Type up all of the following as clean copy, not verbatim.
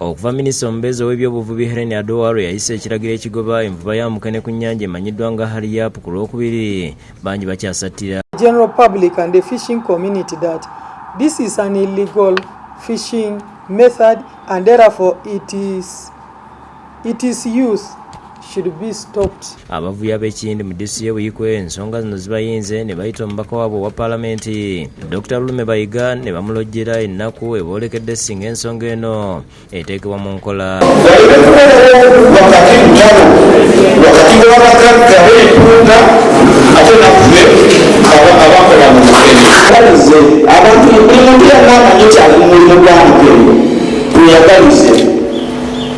Okuva Minisita omubeezi w'ebyobuvubi hariyaapu yayise ekiragiro ekigoba envuba ya mukene ku nnyanja emanyiddwa nga hariyaapu ku Lwokubiri bangi bakyasattira. General public and the fishing community that this is an illegal fishing method and therefore its use should be stopped. Abavubi ab'Ekiyindi mu disitulikiti y'e Buikwe ensonga zino zibayinze ne bayita omubaka waabwe owa Paalamenti Dr. Lulume bayiga ne bamulojjera ennaku eboolekedde singa ensonga eno eteekebwa mu nkola. Wakati w'abagagga b'empunga ate naffe abakola mu mukene abantu buli muntu yenna amanyi nti ali mu mulimu gwa mukene tuyagalize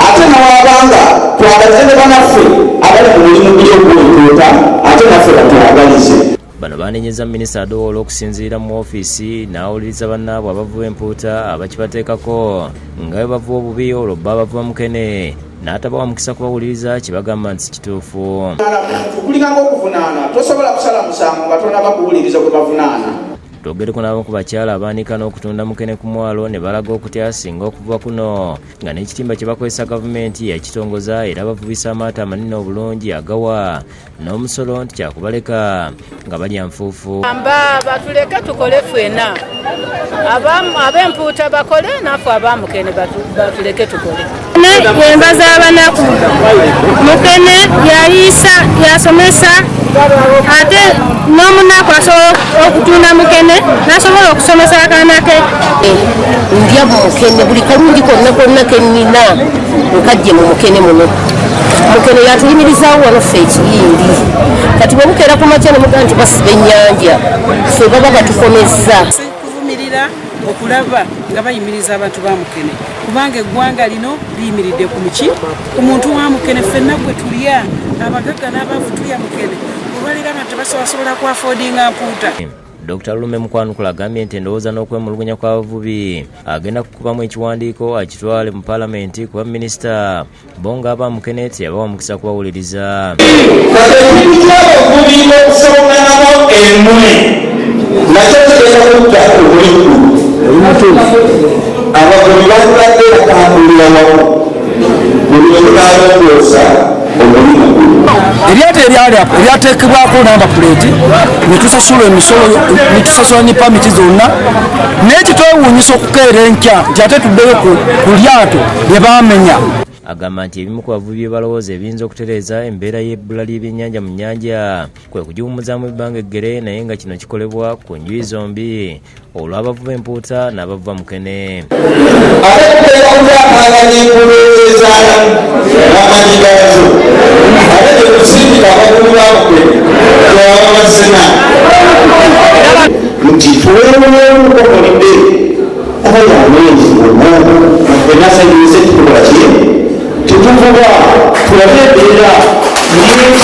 ate nawabanga twagalize ne banaffe abali mu mulimu gw'okwekuuta ate naffe batwagalize. Bano banenyeza Minisita Adowoola okusinziira mu ofiisi n'awuliriza bannaabwe abavuba empuuta abakibateekako nga bwe bavuba obubi olwo bba abavuba mukene n'atabawa mukisa kubawuliriza kibagamba nti kituufu. Kulinga okuvunaana tosobola kusala musango nga tonaba kuwuliriza kwe bavunaana. Twogereko n'abamu ku bakyala abaanika n'okutunda mukene ku mwalo ne balaga okutya singa okuvuba kuno nga n'ekitimba kye bakozesa gavumenti yakitongoza era bavubisa amaato amanene obulungi agawa n'omusolo nti kyakubaleka nga balya nfuufu. Batuleke tukole ffenna ab'empuuta bakole naffe abamukene batuleke tukole. Yemba z'abanaku mukene yayiisa yasomesa ate n'omunaku asobola okutunda mukene n'asobola okusomesa akaana ke. Ndya mukene buli kalungi konna kennina nkajje mu mukene muno. Mukene yatuyimirizaawo wano ffe Kiyindi kati bwe bukeera ku makya ne mugaa nti basiba ennyanja ffe baba batukomezza. Kuvumirira okulaba nga bayimiriza abantu ba mukene kubanga eggwanga lino liyimiridde ku muki ku muntu wa mukene ffenna gwe tulya abagagga n'abavu tulya mukene olwalira nga tebasobola ku affordinga mpuuta. Dr. Lulume Mukwanukula agambye nti endowooza n'okwemulugunya kw'abavubi agenda kukubamu ekiwandiiko akitwale mu Paalamenti kuba Minisita bo nga abamukene teyabawa mukisa kubawuliriza. Ekintu ky'abavubi okusonganamo emmwe nakyo kigenda kutta obuliku. Abavubi batulabde bakambulira wamu buli olunaalongoosa omulimu guno. Eryato eryateekebwako namba puleeti ne tusasula emisolo ne tusasula ne pamiti zonna n'ekitwewuunyisa okukeera enkya nti ate tuddeyo ku lyato lye baamenya. Agamba nti ebimu ku bavubi bye balowooza ebiyinza okutereeza embeera y'ebbula ly'ebyennyanja mu nnyanja kwe kugiwummuzaamu ebbanga eggere naye nga kino kikolebwa ku njuyi zombi olw'abavuba empuuta n'abavuba mukene. Ate tuteeka kukyakanganya enkulu ezaalamu n'amanyi gaazo ate tetusindika abavubi ba mukene twaba basena nti tuweemuleemukokolidde abaye amwezi omwana ffenna asanyumise tukola kiyemu tetuvuba tulabe embeera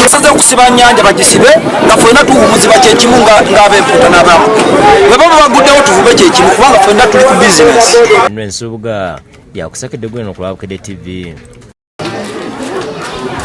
Tusaze okusiba nnyanja bagisibe nga ffenna tuwumuzibwa kyekimu ng'ab'empuuta n'abamukene bwe baba baguddewo tuvube kyekimu kubanga ffenna tuli ku bizinesi. Ensubuga yakusakedde gweno ku Lwabukedde TV.